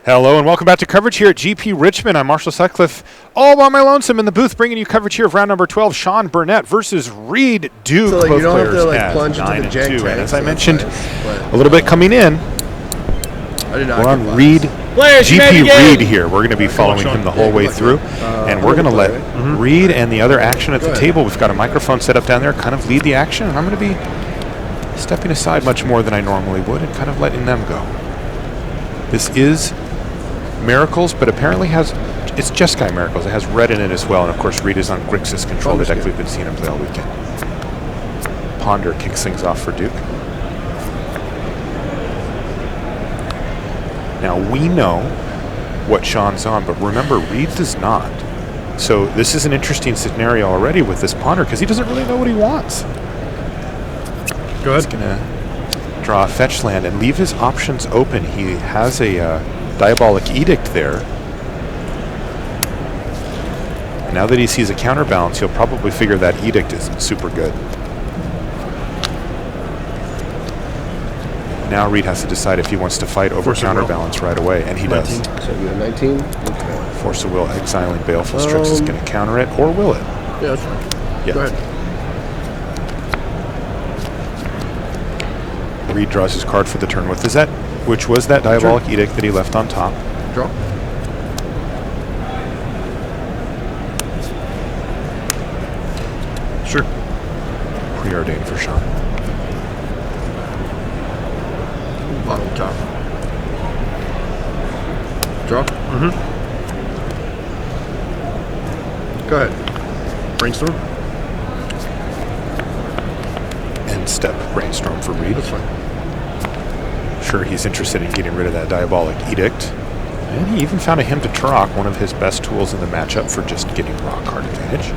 Hello and welcome back to coverage here at GP Richmond. I'm Marshall Sutcliffe, all by my lonesome in the booth, bringing you coverage here of round number 12, Sean Burnett versus Reid Duke. So both you don't players have to have plunge 9 into the and jank 2. tank, And as so I mentioned nice, a little bit coming in, I did not we're on get Reid, Players, GP Reid here. We're going to be following him the whole way through. And we're going to let Reid and the other action at the table, we've got a microphone set up down there, kind of lead the action. And I'm going to be stepping aside much more than I normally would and kind of letting them go. This is Miracles, but apparently it's Jeskai Miracles. It has red in it as well, and of course Reid is on Grixis control, the deck we've been seeing him play all weekend. Ponder kicks things off for Duke. Now we know what Sean's on, but remember Reid does not. So this is an interesting scenario already with this Ponder because he doesn't really know what he wants. Go ahead. He's gonna draw a fetch land and leave his options open. He has a Diabolic Edict there. And now that he sees a counterbalance, he'll probably figure that Edict isn't super good. Now Reid has to decide if he wants to fight over counterbalance right away, and he 19. does. So you have 19? Okay. Force of Will, exiling Baleful Strix is going to counter it, or will it? Yeah, that's fine. Yeah. Go ahead. Reid draws his card for the turn. With which was that Diabolic Edict that he left on top. Draw. Sure. Preordained for Sean. Bottom top. Draw. Go ahead. Brainstorm. End step Brainstorm for Reid. That's fine. Sure, he's interested in getting rid of that Diabolic Edict. And he even found a Hymn to Turok, one of his best tools in the matchup for just getting raw card advantage.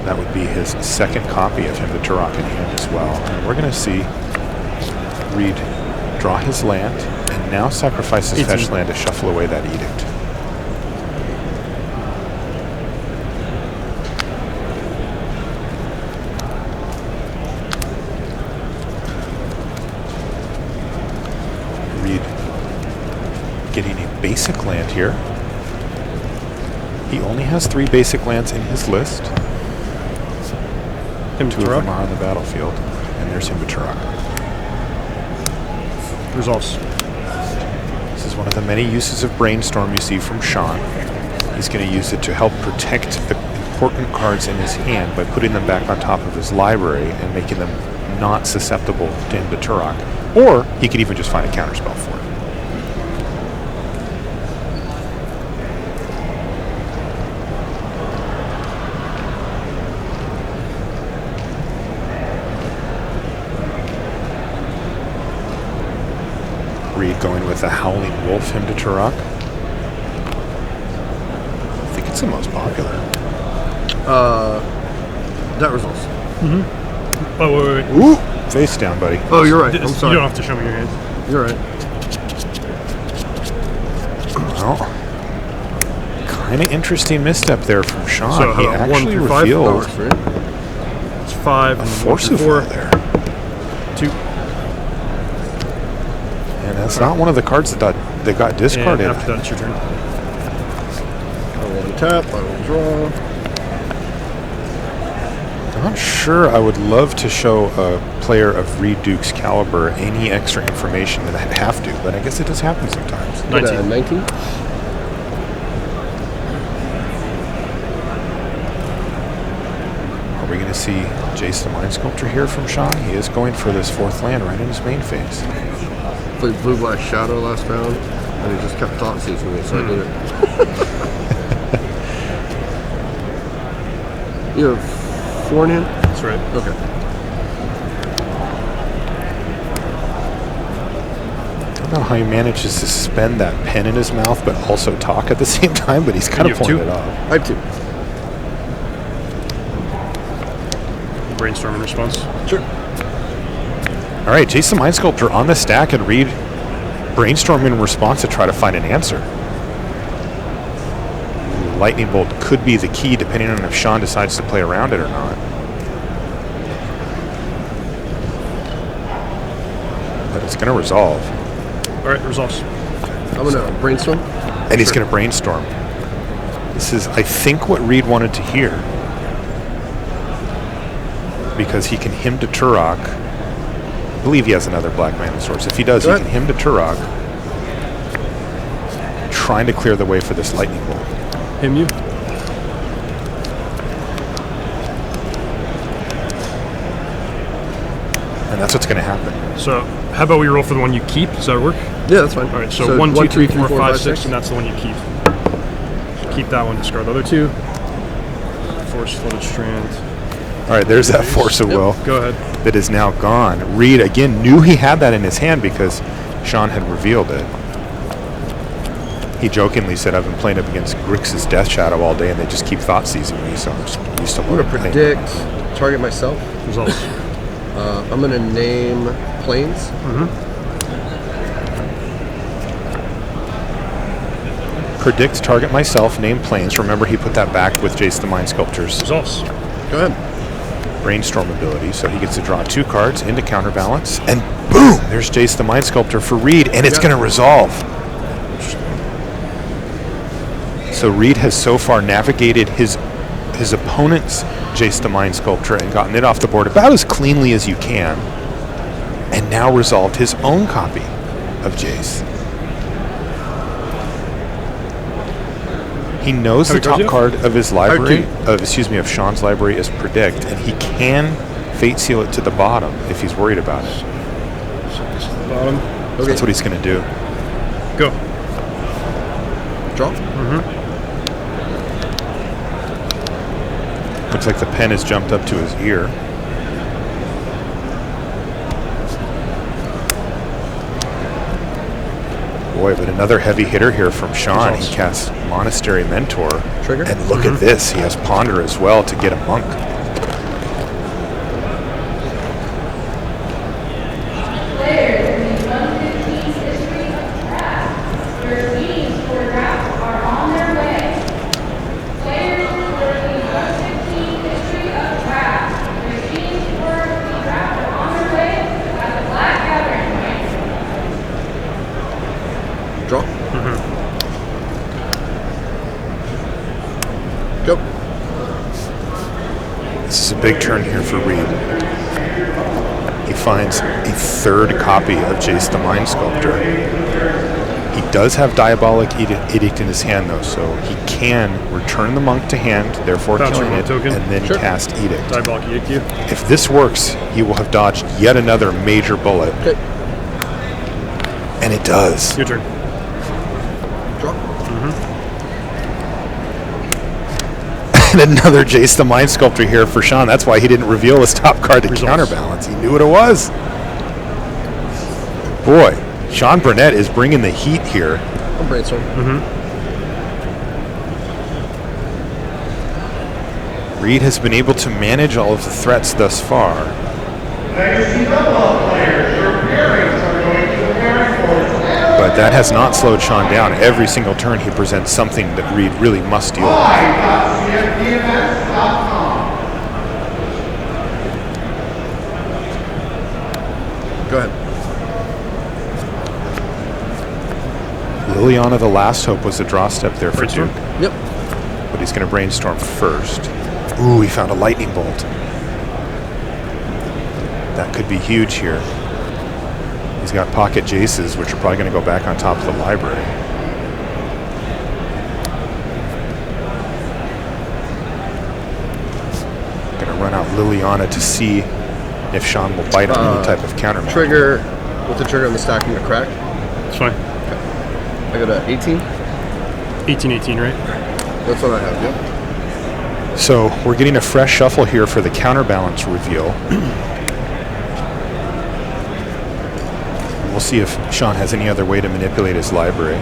That would be his second copy of Hymn to Turok in hand as well. And we're going to see Reid draw his land and now sacrifice his fetch land to shuffle away that Edict. Getting a basic land here. He only has 3 basic lands in his list. 2 of them are on the battlefield, and there's Hymn to Turok. Resolves. This is one of the many uses of Brainstorm you see from Sean. He's going to use it to help protect the important cards in his hand by putting them back on top of his library and making them not susceptible to Hymn to Turok. Or he could even just find a counterspell for it. Reid going with a Howling Wolf Hymn to Turok. I think it's the most popular. That results. Oh, wait. Ooh! Face down, buddy. Oh, you're right. I'm sorry. You don't have to show me your hand. You're right. Well, kind of interesting misstep there from Sean. So, he actually revealed It's 5. a Force of Will there. 2. And that's not one of the cards that got discarded. And after that, it's your turn. I will untap. I will draw. I'm not sure I would love to show a player of Reid Duke's caliber any extra information that I'd have to, but I guess it does happen sometimes. 19. 19. Are we going to see Jace the Mind Sculptor here from Sean? He is going for this 4th land right in his main phase. Played Blue Black Shadow last round, and he just kept thought seizing me, so I did it. You have 4 in hand? That's right. Okay. I don't know how he manages to suspend that pen in his mouth but also talk at the same time, but he's kind of pulling it off. I have 2. Brainstorm in response. Sure. All right, Jace the Mind Sculptor on the stack, and Reid Brainstorm in response to try to find an answer. Lightning Bolt could be the key depending on if Sean decides to play around it or not. going to resolve. All right, resolves. I'm gonna brainstorm. And he's going to brainstorm. This is, I think, what Reid wanted to hear. Because he can hymn to Turok. I believe he has another black mana source. If he does, he can hymn to Turok. Trying to clear the way for this lightning bolt. Him you. And that's what's going to happen. So, how about we roll for the one you keep? Does that work? Yeah, that's fine. All right, so 1, 2, 3, 4, 5, 6, and that's the one you keep. Keep that one, discard the other two. Force Flooded Strand. All right, there's that force of will. Go ahead. That is now gone. Reid, again, knew he had that in his hand because Sean had revealed it. He jokingly said, I've been playing up against Grix's Death Shadow all day, and they just keep thought seizing me, so I'm just used to I'm gonna predict, target myself. Results. I'm gonna name planes. Predict, target myself, name planes. Remember, he put that back with Jace the Mind Sculptor's Results. Go ahead. brainstorm ability, so he gets to draw 2 cards into counterbalance, and boom! There's Jace the Mind Sculptor for Reid, and it's going to resolve. So Reid has so far navigated his opponent's Jace the Mind Sculptor and gotten it off the board about as cleanly as you can, and now resolved his own copy of Jace. He knows the top card of his library, of Sean's library is Predict, and he can Fate Seal it to the bottom if he's worried about it. Bottom. Okay. That's what he's going to do. Go. Draw. Looks like the pen has jumped up to his ear. Boy, but another heavy hitter here from Sean. He casts Monastery Mentor. Trigger. And look at this. He has Ponder as well to get a monk. Draw. Go. This is a big turn here for Reid. He finds a 3rd copy of Jace the Mind Sculptor. He does have Diabolic Edict in his hand, though, so he can return the monk to hand, therefore killing it, and then cast Edict. Diabolic Edict you. If this works, he will have dodged yet another major bullet. Okay. And it does. Your turn. Draw. And another Jace the Mind Sculptor here for Sean. That's why he didn't reveal his top card to counterbalance. He knew what it was. Boy, Sean Burnett is bringing the heat here. I'm brainstorming. Reid has been able to manage all of the threats thus far. But that has not slowed Sean down. Every single turn he presents something that Reid really must deal with. Go ahead. Liliana the Last Hope was the draw step there for Duke. Yep. But he's going to brainstorm first. Ooh, he found a lightning bolt. That could be huge here. He's got pocket Jaces, which are probably going to go back on top of the library. Going to run out Liliana to see if Sean will bite on any type of counter. Trigger. With the trigger on the stack, I'm going to crack. It's fine. I go to 18. 18, right? That's what I have, yep. So we're getting a fresh shuffle here for the counterbalance reveal. We'll see if Sean has any other way to manipulate his library.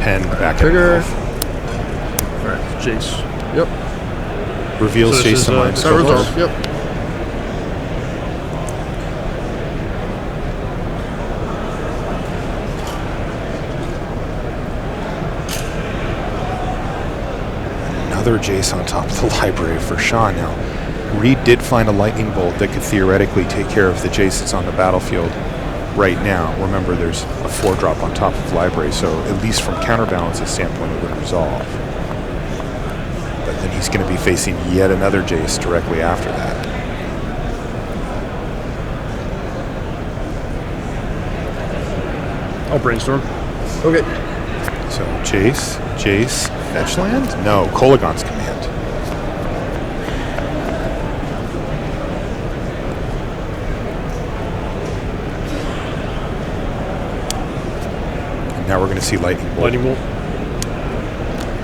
Pen back Trigger. at Alright, Jace. Yep. reveals So this Jace is, the Mind That Sculptor. resolves. Yep. another Jace on top of the library for Sean. Now, Reid did find a lightning bolt that could theoretically take care of the Jace that's on the battlefield right now. Remember, there's a 4-drop on top of library, so at least from counterbalance's standpoint, it would resolve. But then he's going to be facing yet another Jace directly after that. I'll brainstorm. Okay. So Jace, fetch land? No, Kolagon's command. And now we're going to see Lightning Bolt. Lightning Bolt.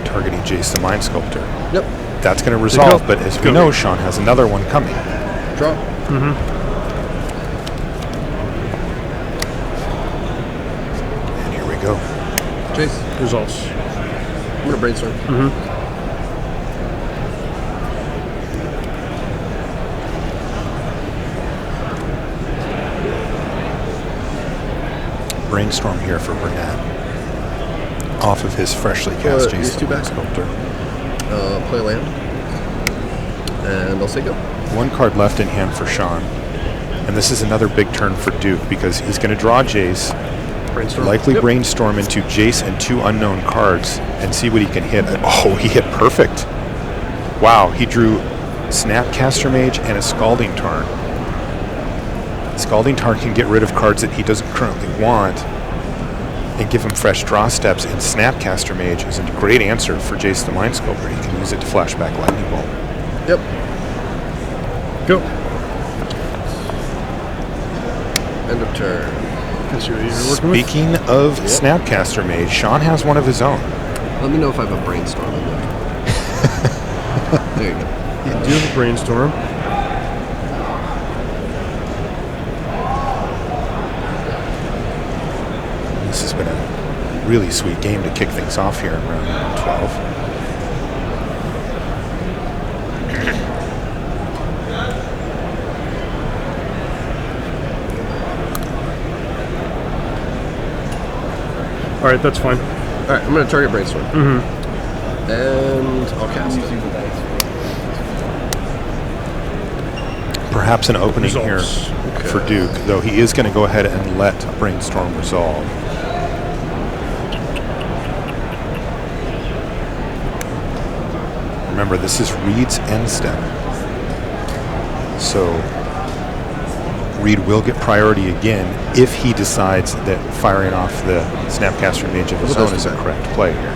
Targeting Jace the Mind Sculptor. Yep. That's going to resolve, but as we know, Sean has another one coming. Draw. And here we go. Jace. Results. I'm gonna brainstorm. Brainstorm here for Burnett. Off of his freshly cast Jace the Mind Sculptor. Play a land. And I'll say go. One card left in hand for Sean. And this is another big turn for Duke because he's going to draw Jace, Brainstorm. likely brainstorm into Jace and 2 unknown cards and see what he can hit. Oh, he hit perfect. Wow, he drew Snapcaster Mage and a Scalding Tarn. Scalding Tarn can get rid of cards that he doesn't currently want and give him fresh draw steps, and Snapcaster Mage is a great answer for Jace the Mind Sculptor. He can use it to flashback Lightning Bolt. Yep. Go. End of turn. Can see what you're working with. Speaking of Snapcaster Mage, Sean has one of his own. Let me know if I have a brainstorm in there. There you go. You do have a brainstorm. This has been a really sweet game to kick things off here in round 12. All right, that's fine. All right, I'm gonna target brainstorm. And I'll cast it. Perhaps an opening Results. here for Duke, though he is going to go ahead and let Brainstorm resolve. Remember, this is Reid's end step. So Reid will get priority again if he decides that firing off the Snapcaster Mage of his own is a correct play here.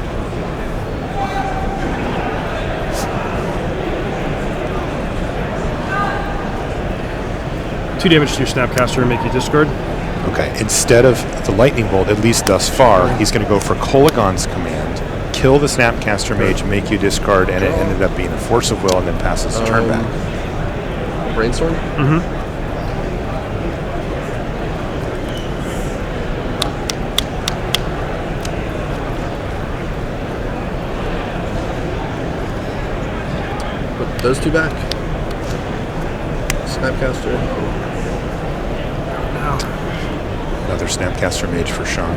Two damage to your Snapcaster and make you discard. Okay, instead of the Lightning Bolt, at least thus far, he's going to go for Kolagon's command, kill the Snapcaster Mage, make you discard, and it ended up being a Force of Will and then passes the turn back. Brainstorm? Put those 2 back. Snapcaster. Another Snapcaster Mage for Sean.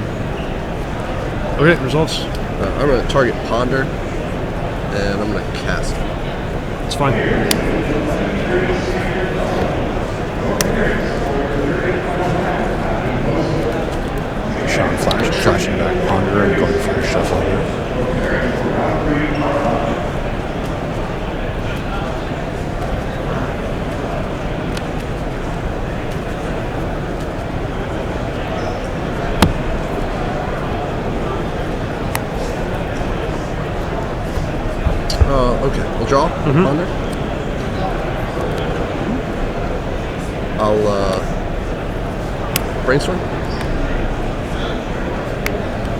Okay, results. I'm going to target Ponder, and I'm going to cast it. It's fine. Sean flashing back Ponder and going for a shuffle here. Okay, we'll draw. Ponder. I'll brainstorm.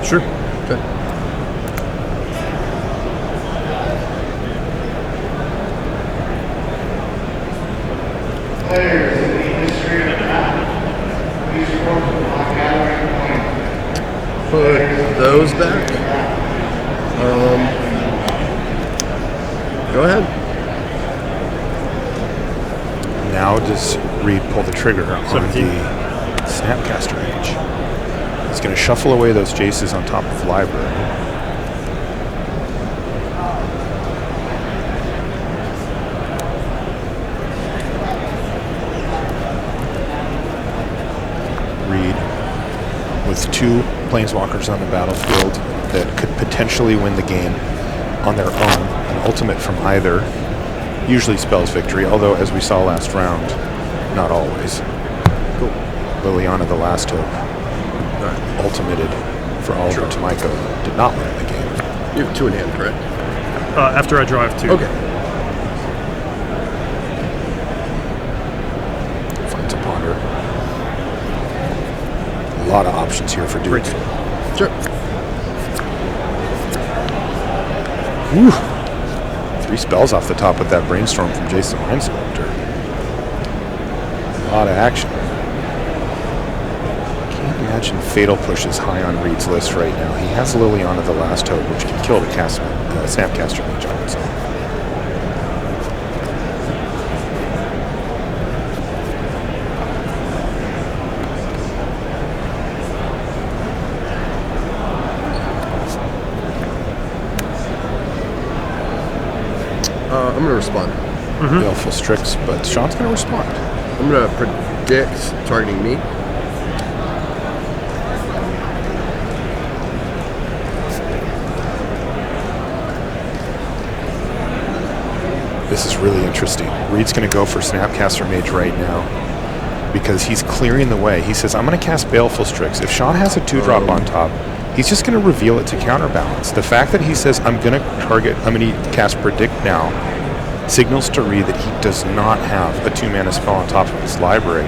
Sure. Okay. Players in the history of the map, please report to my gathering point. Put those back. Go ahead. Now does Reid pull the trigger on 17. the Snapcaster Mage. He's going to shuffle away those Jaces on top of the library. with 2 Planeswalkers on the battlefield that could potentially win the game on their own. An ultimate from either usually spells victory, although as we saw last round, not always. Cool. Liliana the Last Hope, Alright. ultimated for Oliver Tomiko, did not win the game. You have 2 in hand, correct? After I drive 2. Okay. Finds a ponder. A lot of options here for Duke. Sure. Woo. 3 spells off the top with that Brainstorm from Jason Mindsculptor. A lot of action. Can't imagine Fatal Push is high on Reid's list right now. He has Liliana the Last Hope, which can kill the Snapcaster Mage on its own. I'm going to respond. Baleful Strix, but Sean's going to respond. I'm going to predict targeting me. This is really interesting. Reid's going to go for Snapcaster Mage right now because he's clearing the way. He says, I'm going to cast Baleful Strix. If Sean has a 2-drop on top, he's just going to reveal it to counterbalance. The fact that he says, I'm going to cast Predict now, signals to Reid that he does not have a 2-mana spell on top of his library.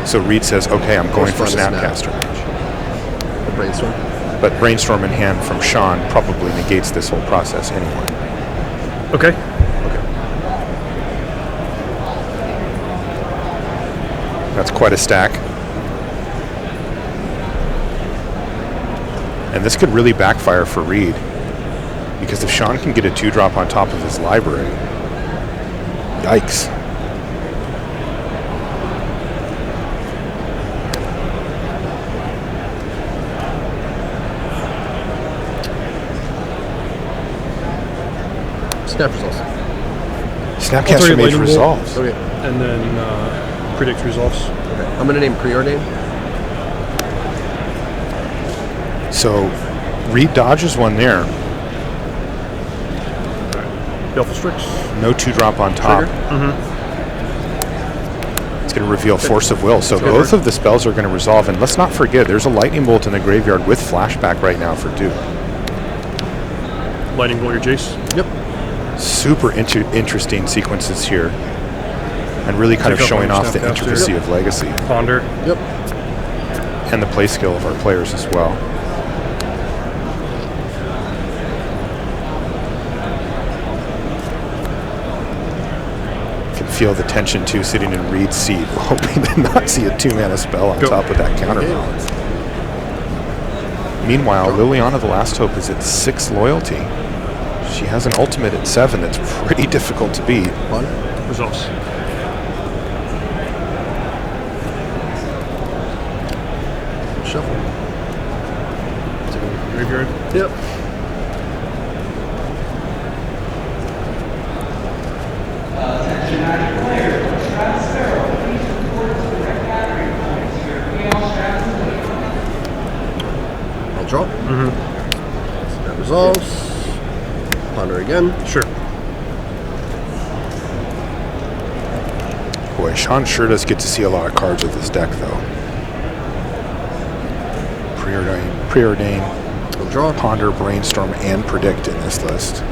So Reid says, okay, I'm going for Snapcaster Mage. The Brainstorm. But Brainstorm in hand from Sean probably negates this whole process anyway. Okay. That's quite a stack. And this could really backfire for Reid, because if Sean can get a 2-drop on top of his library, yikes. Snap resolves. Snapcaster Mage resolves. Okay. And then Predict resolves. Okay. I'm going to name Preordain. So Reid dodges one there. Baleful Strix. No 2-drop on top. It's going to reveal Force of Will. So both of the spells are going to resolve. And let's not forget, there's a Lightning Bolt in the graveyard with flashback right now for Duke. Lightning Bolt your Jace. Yep. Super interesting sequences here. And really kind of Pick up showing on off the Snapcaster. intricacy of Legacy. Ponder. Yep. And the play skill of our players as well. Can feel the tension too, sitting in Reid's seat, hoping to not see a 2-mana spell on top of that counterbalance. Meanwhile, Liliana the Last Hope is at 6 loyalty. She has an ultimate at 7 that's pretty difficult to beat. Resolves. Shuffle. Graveyard. Yep. I'll draw. That resolves. Ponder again. Sure. Boy, Sean sure does get to see a lot of cards with this deck, though. Preordain, I'll draw. Ponder, Brainstorm, and Predict in this list.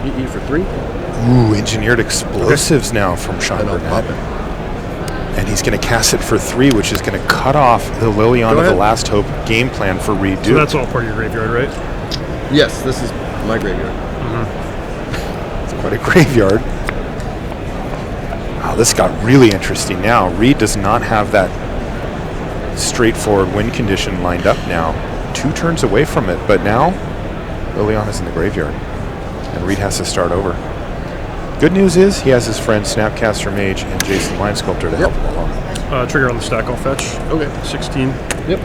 You eat for 3. Ooh, Engineered Explosives now from Sean And I'll pop Burnett. it. And he's going to cast it for 3, which is going to cut off the Liliana the Last Hope game plan for Reid Duke. So that's all part of your graveyard, right? Yes, this is my graveyard. It's quite a graveyard. Wow, this got really interesting now. Reid does not have that straightforward win condition lined up now. 2 turns away from it, but now Liliana's in the graveyard. And Reid has to start over. Good news is he has his friend Snapcaster Mage and Jason Mindsculptor to help him along. Trigger on the stack, I'll fetch. Okay. 16. Yep.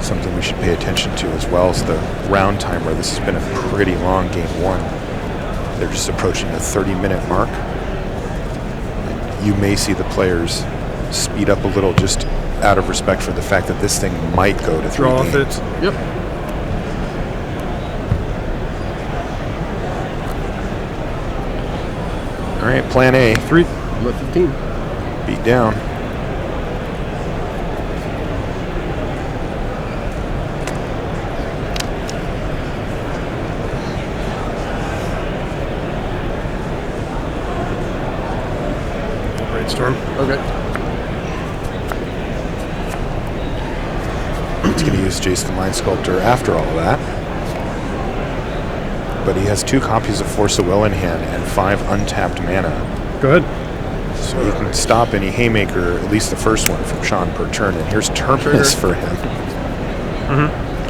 Something we should pay attention to as well is the round timer. This has been a pretty long game one. They're just approaching the 30-minute mark. You may see the players speed up a little just out of respect for the fact that this thing might go to 3 Draw off games. it. Yep. All right, plan A. 3. I'm at 15. Beat down. Brainstorm. Okay. He's going to use Jace the Mind Sculptor after all that. But he has 2 copies of Force of Will in hand and 5 untapped mana. Go ahead. So he can stop any Haymaker, at least the first one, from Sean per turn. And here's Terminus for him.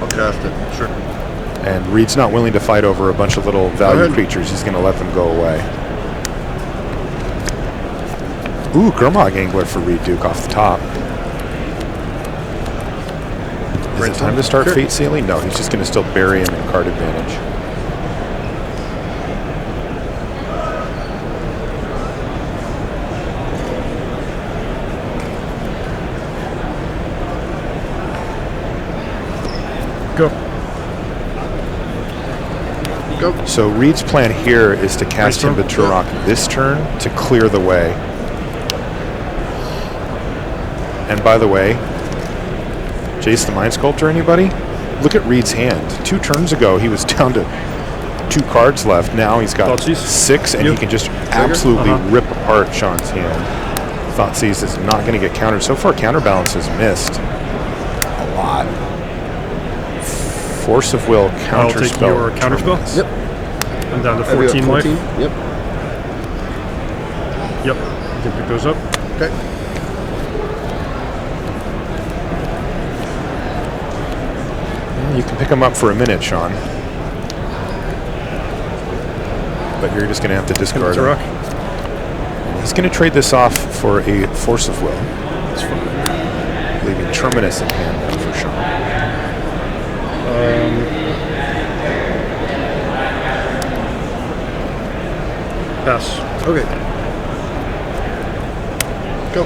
I'll cast it. Sure. And Reid's not willing to fight over a bunch of little value creatures. He's going to let them go away. Ooh, Gurmag Angler for Reid Duke off the top. Is it time to start Fate Sealing? No, he's just going to still bury him in card advantage. Go. Go. So Reid's plan here is to cast him to Brainstorm. Turok this turn to clear the way. And by the way, Jace the Mind Sculptor, anybody? Look at Reid's hand. 2 turns ago, he was down to 2 cards left. Now he's got Thoughtseize. 6, and he can just absolutely rip apart Sean's hand. Thoughtseize is not going to get countered. So far, Counterbalance has missed a lot. Force of Will, I'll take Counterspell. your Counterspell. Terminus. Yep. I'm down to I've got 14 life. Yep. Yep. You can pick those up. Okay. You can pick them up for a minute, Sean. But you're just going to have to discard Turok. them. He's going to trade this off for a Force of Will, That's fine. leaving Terminus in hand now for Sean. Pass. Okay. Go.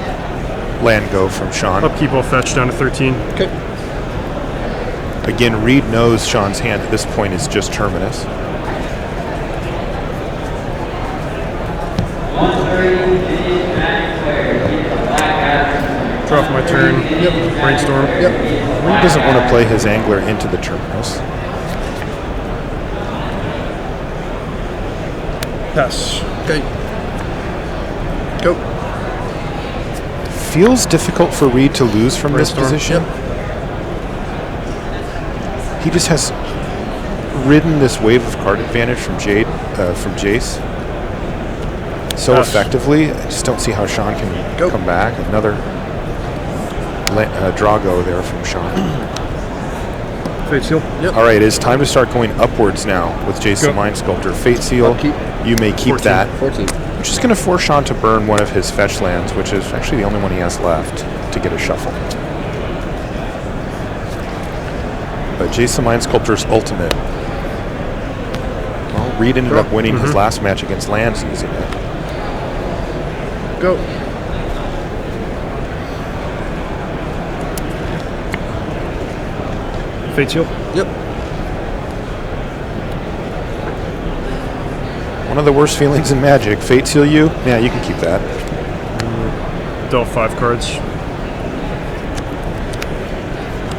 Land go from Sean. Upkeep will fetch down to 13. Okay. Again, Reid knows Sean's hand at this point is just Terminus. Draw off my turn. Yep. Brainstorm. Yep. Reid doesn't want to play his Angler into the Terminus. Pass. Okay. Go. Feels difficult for Reid to lose from this Brainstorm. position. He just has ridden this wave of card advantage from Jace so Pass. effectively. I just don't see how Sean can Go. come back. Another Drago there from Sean. Fate Seal. Yep. All right, it's time to start going upwards now with Jace the Go. Mind Sculptor. Fate Seal, Upkeep. you may keep 14. that. 14. Which is going to force Sean to burn one of his fetch lands, which is actually the only one he has left to get a shuffle. But Jace the Mind Sculptor's ultimate. Well, Reid ended up winning his last match against lands using it. Go. Fate Seal. Yep. One of the worst feelings in Magic. Fate Seal you? Yeah, you can keep that. Dealt 5 cards.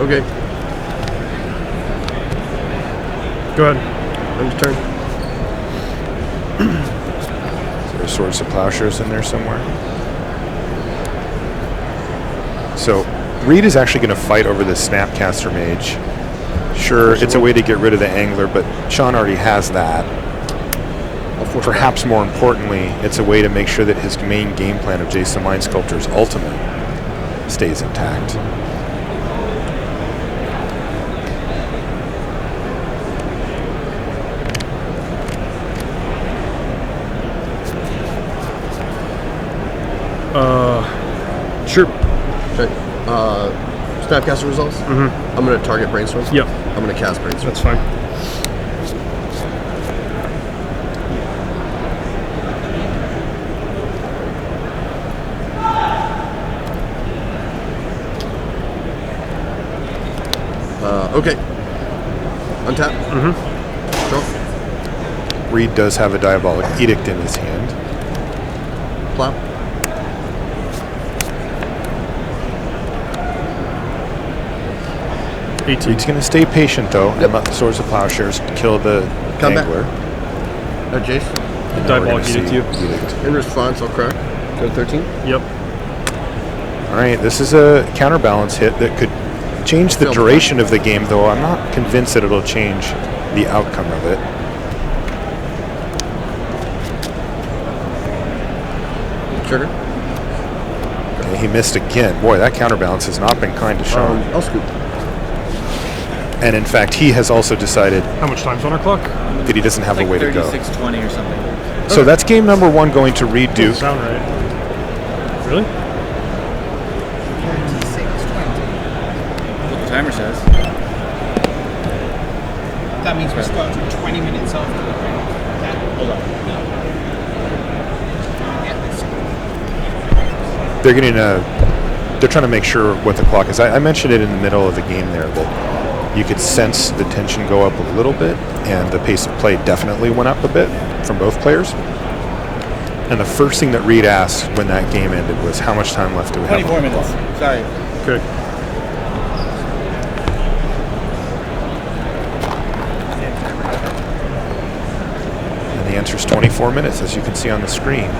Okay. Go ahead. End of turn. Is there a Swords of Plowshares in there somewhere? So, Reid is actually going to fight over this Snapcaster Mage. Sure, it's a way to get rid of the Angler, but Sean already has that. Perhaps more importantly, it's a way to make sure that his main game plan of Jace the Mind Sculptor's ultimate stays intact. Sure. Okay. Snapcaster results? Mm-hmm. I'm going to target Brainstorm. Yep. I'm going to cast Brainstorm. That's fine. Okay. Untap. Mm-hmm. Draw. Reid does have a Diabolic Edict in his hand. Plop. Reid's going to stay patient, though, and let the Swords of Plowshares kill the Combat. Angler. Jace. And now we're Diabolic gonna Edict see you. Edict. In response, I'll crack. Go to 13. Yep. All right, this is a counterbalance hit that could change the duration of the game, though I'm not convinced that it'll change the outcome of it. Trigger. Okay, he missed again. Boy, that counterbalance has not been kind to Sean. I'll scoop. And in fact, he has also decided How much time's on our clock? that he doesn't have a way to go. 36:20 or something. So that's game number 1 going to Reid Duke. Doesn't sound right. Really? 36:20. What the timer says. That means we started 20 minutes after the break. Hold on. They're getting they're trying to make sure what the clock is. I mentioned it in the middle of the game there that you could sense the tension go up a little bit, and the pace of play definitely went up a bit from both players. And the first thing that Reid asked when that game ended was, how much time left do we have? 24 on the minutes. clock? Sorry. Good. And the answer is 24 minutes, as you can see on the screen.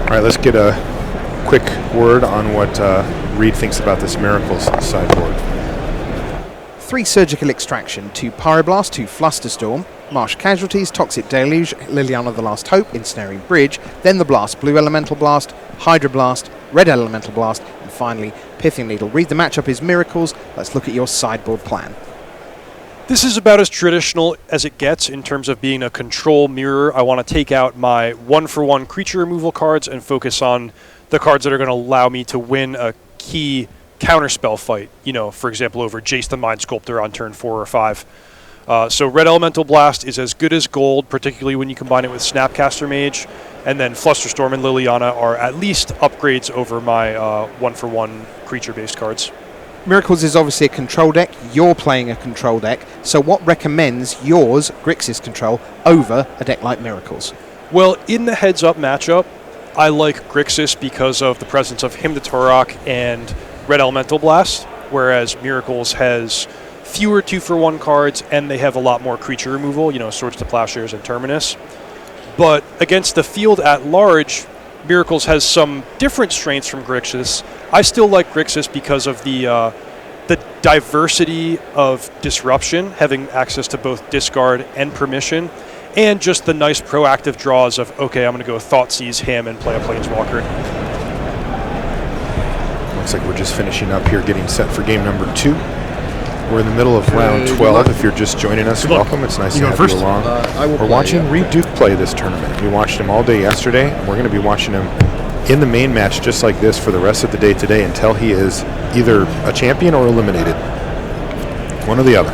All right, let's get a quick word on what Reid thinks about this Miracles sideboard. 3 Surgical Extraction, 2 Pyroblast, 2 Flusterstorm, Marsh Casualties, Toxic Deluge, Liliana the Last Hope, Ensnaring Bridge, then the Blast, Blue Elemental Blast, Hydra Blast, Red Elemental Blast, and finally Pithing Needle. Reid, the matchup is Miracles. Let's look at your sideboard plan. This is about as traditional as it gets in terms of being a control mirror. I want to take out my 1-for-1 creature removal cards and focus on the cards that are going to allow me to win a key counterspell fight. You know, for example, over Jace the Mind Sculptor on turn 4 or 5. So Red Elemental Blast is as good as gold, particularly when you combine it with Snapcaster Mage. And then Flusterstorm and Liliana are at least upgrades over my 1-for-1 creature-based cards. Miracles is obviously a control deck. You're playing a control deck. So what recommends yours, Grixis Control, over a deck like Miracles? Well, in the heads-up matchup, I like Grixis because of the presence of Hymn to Torok and Red Elemental Blast, whereas Miracles has fewer 2-for-1 cards, and they have a lot more creature removal, you know, Swords to Plowshares and Terminus. But against the field at large, Miracles has some different strengths from Grixis. I still like Grixis because of the diversity of disruption, having access to both discard and permission, and just the nice proactive draws of, okay, I'm going to go Thoughtseize him and play a Planeswalker. Looks like we're just finishing up here, getting set for game number 2. We're in the middle of round 12. If you're just joining us, welcome. It's nice to have you along. We're watching Reid Duke play this tournament. We watched him all day yesterday, and we're going to be watching him in the main match just like this for the rest of the day today until he is either a champion or eliminated. One or the other.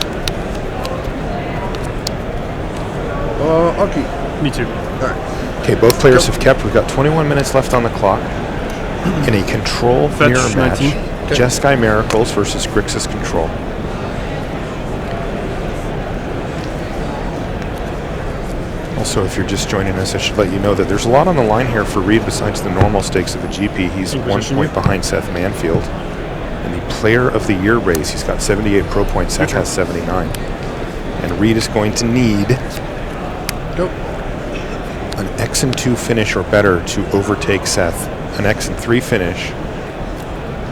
I'll keep. Me too. All right. Okay, both players have kept. We've got 21 minutes left on the clock in a control Fetch mirror match. 19. Okay. Jeskai Miracles versus Grixis Control. Also, if you're just joining us, I should let you know that there's a lot on the line here for Reid besides the normal stakes of the GP. He's 1 point behind Seth Manfield. In the Player of the Year race, he's got 78 pro points. Seth has 79. And Reid is going to need an X&2 finish or better to overtake Seth. An X&3 finish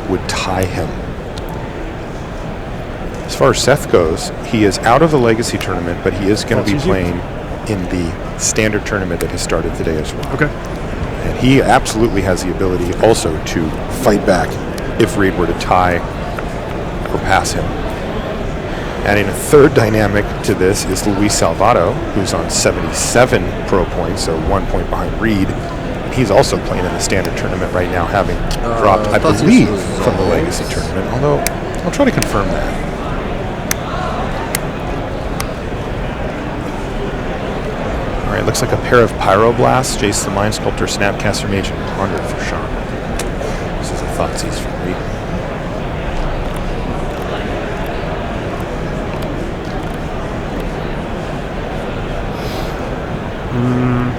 would tie him. As far as Seth goes, he is out of the Legacy tournament, but he is going to be playing in the standard tournament that has started today as well. Okay. And he absolutely has the ability also to fight back if Reid were to tie or pass him. Adding a third dynamic to this is Luis Salvato, who's on 77 pro points, so 1 point behind Reid. He's also playing in the standard tournament right now, having dropped, I believe, from the Legacy tournament, although I'll try to confirm that. All right, looks like a pair of Pyroblasts, Jace the Mind Sculptor, Snapcaster Mage, and Ponder for Sean. This is a Thoughtseize from Reid.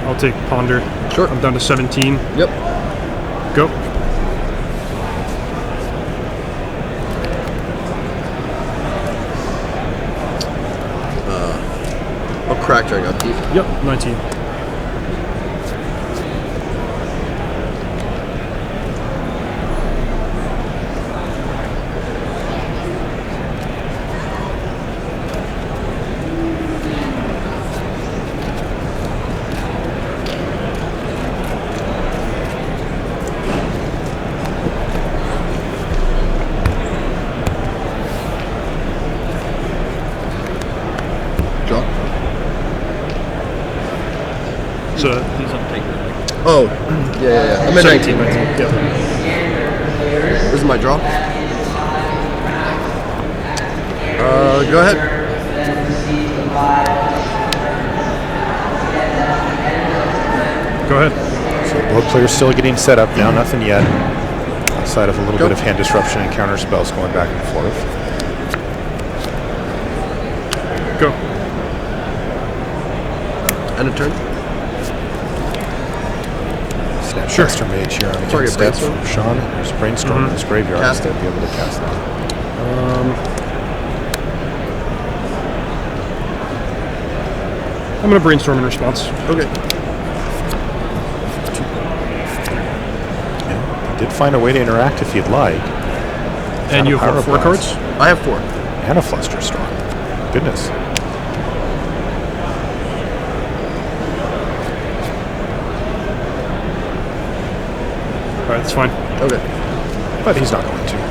I'll take Ponder. Sure. I'm down to 17. Yep. Go. I'll crack during upkeep. Yep, 19. Draw. So Please don't take that. Oh, yeah. I'm at 17. 19. Yeah. This is my draw. Go ahead. Go ahead. So both players still getting set up now, nothing yet. Outside of a little Go. bit of hand disruption and counter spells going back and forth. Go. End of turn. Snapcaster Mage here on the Target step Brainstorm. from Sean. There's Brainstorm in his graveyard. Cast He's it. going to be able to cast that. I'm going to brainstorm in response. Okay. Yeah, he did find a way to interact if you'd like. And you have 4 Pyroblast. cards? I have 4. And a Flusterstorm. Goodness. Alright, that's fine. Okay. But he's not going to.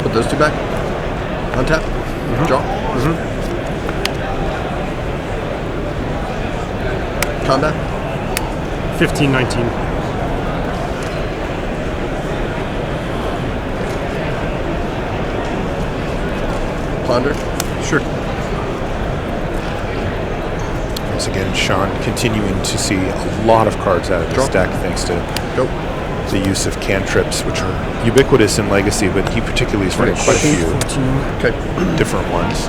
Put those 2 back. Untap. Draw. Combat. 15, 19. Ponder. Sure. Once again, Sean continuing to see a lot of cards out of this Draw. deck thanks to Go. the use of cantrips, which are ubiquitous in Legacy, but he particularly is running quite a few 14. Okay. different ones.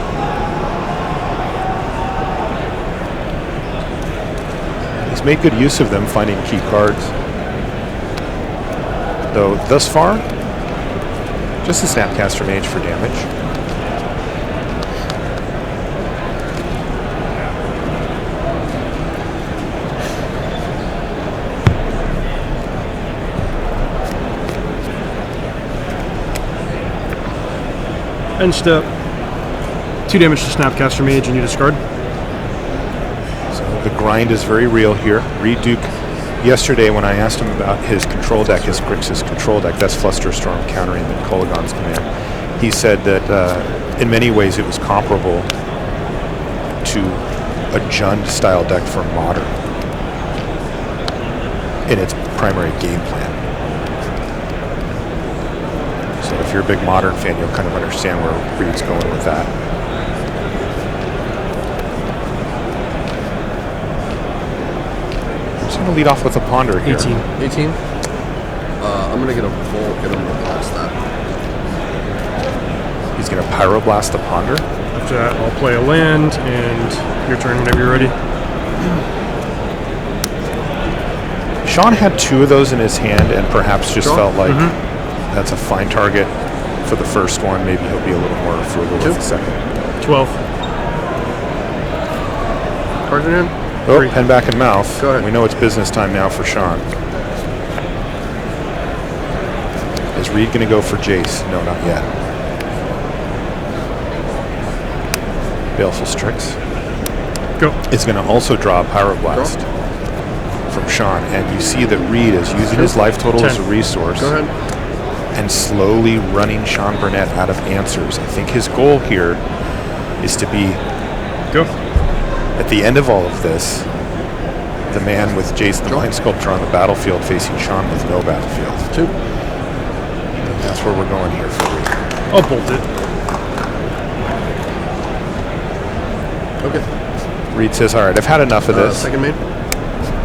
He's made good use of them, finding key cards. Though, thus far, just a Snapcaster Mage for damage. End step. 2 damage to Snapcaster Mage and you discard. So the grind is very real here. Reid Duke, yesterday when I asked him about his control deck, his Grixis control deck, that's Flusterstorm countering the Kolagon's command, he said that in many ways it was comparable to a Jund style deck for Modern in its primary game plan. So if you're a big Modern fan, you'll kind of understand where Reid's going with that. I'm just going to lead off with a Ponder here. 18. 18. I'm gonna get a Volt. Get him to blast that. He's going to Pyroblast the Ponder. After that, I'll play a land and your turn whenever you're ready. Sean had 2 of those in his hand and perhaps just Draw. felt like that's a fine target for the first one. Maybe he'll be a little more frugal with the second. 12. Cards in hand. Oh, 3. pen back in mouth. Go ahead. We know it's business time now for Sean. Is Reid going to go for Jace? No, not yet. Baleful Strix Go. is going to also draw a Pyroblast from Sean, and you see that Reid is using his life total as a resource Go ahead. and slowly running Sean Burnett out of answers. I think his goal here is to be, Go. at the end of all of this, the man with Jace the Mind Sculptor on the battlefield facing Sean with no battlefield. 2. That's where we're going here for Reid. I'll bolt it. Okay. Reid says, all right, I've had enough of this. Second main.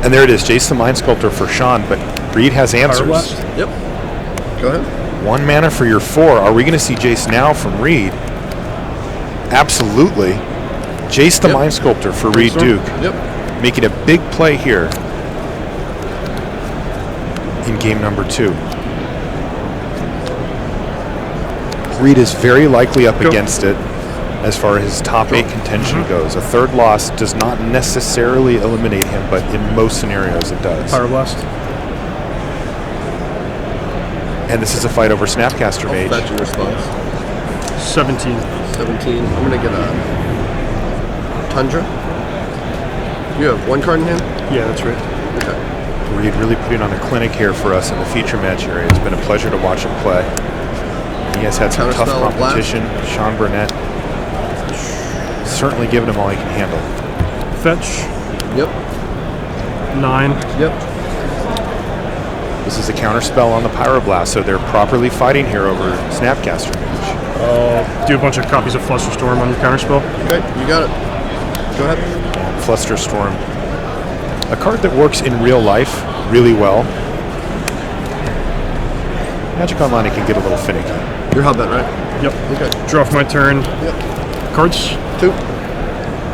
And there it is, Jace the Mind Sculptor for Sean, but Reid has answers. Pyroblast. Yep. Go ahead. 1 mana for your 4. Are we going to see Jace now from Reid? Absolutely. Jace the Mind Sculptor for Reid Duke. Yep. Making a big play here in game number 2. Reid is very likely up against it as far as his top 8 contention goes. A third loss does not necessarily eliminate him, but in most scenarios it does. Pyroblast. And this is a fight over Snapcaster Mage. Fetch in response. 17. 17. I'm going to get a Tundra. You have 1 card in hand? Yeah, that's right. Okay. Reid really putting on a clinic here for us in the feature match area. It's been a pleasure to watch him play. He has had some tough Counterspell, competition. Sean Burnett certainly giving him all he can handle. Fetch. Yep. 9. Yep. This is a counterspell on the Pyroblast, so they're properly fighting here over Snapcaster Mage. I'll do a bunch of copies of Flusterstorm on your counterspell. Okay, you got it. Go ahead. And Flusterstorm, a card that works in real life really well. Magic Online, it can get a little finicky. You're Hellbent, right? Yep. Okay. Draw for my turn. Yep. Cards. 2.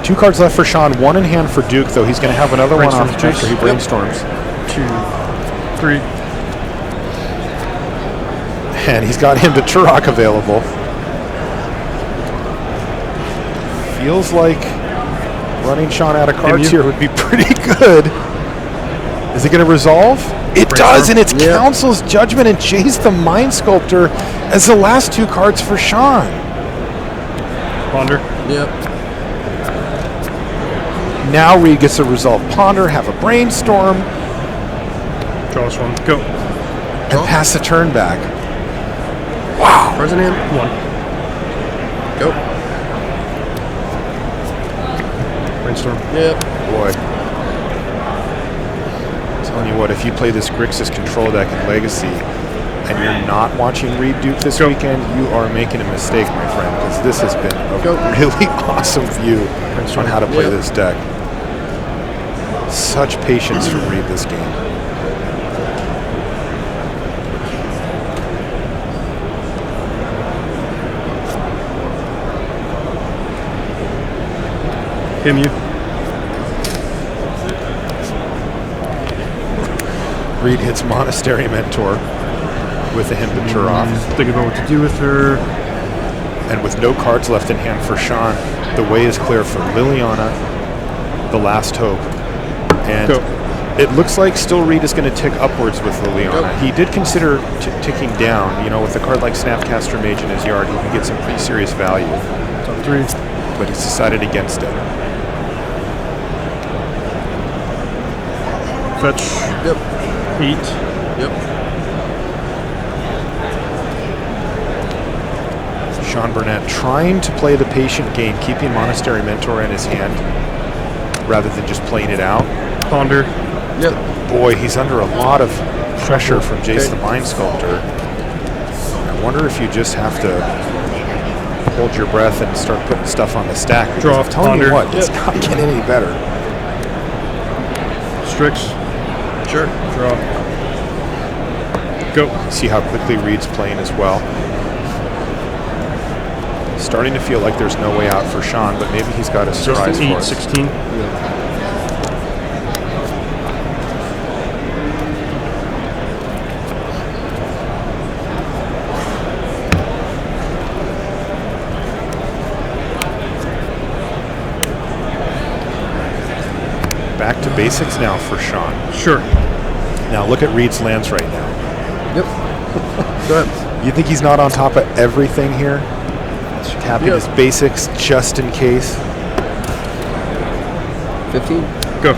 2 cards left for Sean, 1 in hand for Duke, though he's going to have another one off Brainstorm. after he brainstorms. 2, 3. And he's got him to Turok available. Feels like running Sean out of cards here would be pretty good. Is it going to resolve? It does, and it's Council's Judgment and Jace the Mind Sculptor as the last 2 cards for Sean. Ponder. Yep. Now Reid gets to resolve Ponder, have a Brainstorm, Draw this one. Go. and pass the turn back. Wow. Cards in hand? 1. Go. Brainstorm. Yep. Boy. Telling you what, if you play this Grixis control deck in Legacy and you're not watching Reid Duke this weekend, you are making a mistake, my friend, because this has been a really awesome view on how to play this deck. Such patience from Reid this game. Him you. Reid hits Monastery Mentor with a hint to Turok. Thinking about what to do with her. And with no cards left in hand for Sean, the way is clear for Liliana, the last hope. And it looks like still Reid is going to tick upwards with Liliana. He did consider ticking down. You know, with a card like Snapcaster Mage in his yard, he can get some pretty serious value. Top 3. But he's decided against it. Fetch. Yep. 8. Yep. Sean Burnett trying to play the patient game, keeping Monastery Mentor in his hand rather than just playing it out. Ponder. Yep. Boy, he's under a lot of pressure from Jace the Mind Sculptor. I wonder if you just have to hold your breath and start putting stuff on the stack. Because Draw, I'm telling Ponder. you what, it's not getting any better. Strix. Sure. Draw. Go. See how quickly Reid's playing as well. Starting to feel like there's no way out for Sean, but maybe he's got a surprise for 8, us. 16. Back to basics now for Sean. Sure. Now look at Reid's lands right now. Yep. Go ahead. You think he's not on top of everything here? Tapping his basics just in case. 15. Go.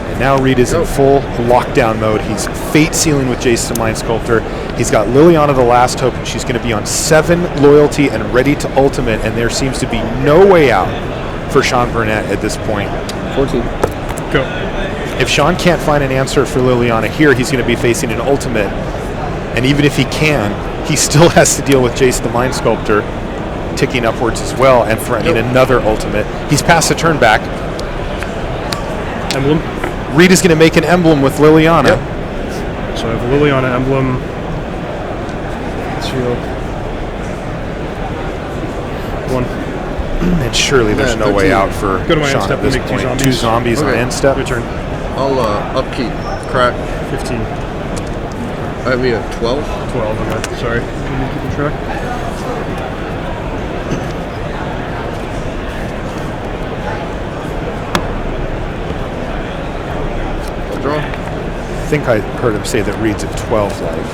And now Reid is in full lockdown mode. He's fate sealing with Jace the Mind Sculptor. He's got Liliana the Last Hope, and she's going to be on 7 loyalty and ready to ultimate, and there seems to be no way out for Sean Burnett at this point. 14. Go. If Sean can't find an answer for Liliana here, he's going to be facing an ultimate. And even if he can, he still has to deal with Jace the Mind Sculptor ticking upwards as well and threatening another ultimate. He's past the turn back. Emblem. Reid is going to make an emblem with Liliana. So I have a Liliana emblem. Seal. 1. And surely there's no way 13. out for Go to my Sean end step at this and make 2 point. zombies. 2 zombies on Okay. end step. Your turn. I'll upkeep. Crack. 15. I have you at 12. 12. Okay. Sorry. Let me keep track. I'll draw. I think I heard him say that Reid's at 12 life.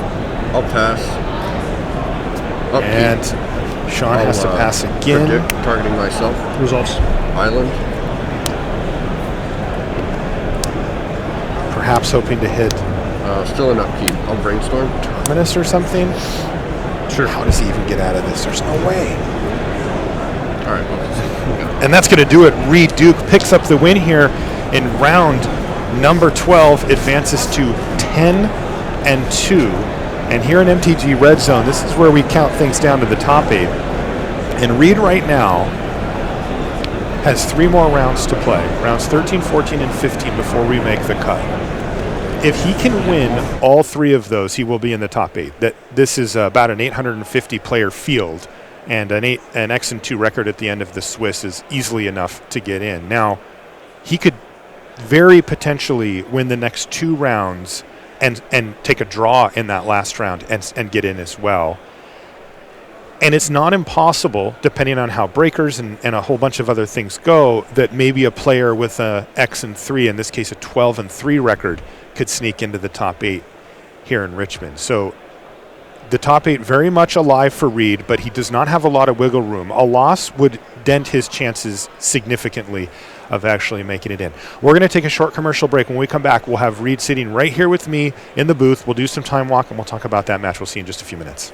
I'll pass. Upkeep. And Sean has to pass again. Predict, targeting myself. Resolves. Island. Perhaps hoping to hit Still an upkeep. I'll brainstorm. Terminus or something. Sure. How does he even get out of this? There's no way. All right. And that's going to do it. Reid Duke picks up the win here in round number 12, advances to 10-2. And here in MTG Red Zone, this is where we count things down to the top 8. And Reid right now has 3 more rounds to play, rounds 13, 14, and 15 before we make the cut. If he can win all 3 of those, he will be in the top 8. This is about an 850 player field, and an X and 2 record at the end of the Swiss is easily enough to get in. Now, he could very potentially win the next 2 rounds and take a draw in that last round and get in as well. And it's not impossible, depending on how breakers and a whole bunch of other things go, that maybe a player with a X and 3, in this case a 12-3 record, could sneak into the top 8 here in Richmond. So the top 8 very much alive for Reid, but he does not have a lot of wiggle room. A loss would dent his chances significantly of actually making it in. We're going to take a short commercial break. When we come back, we'll have Reid sitting right here with me in the booth. We'll do some time walk, and we'll talk about that match. We'll see you in just a few minutes.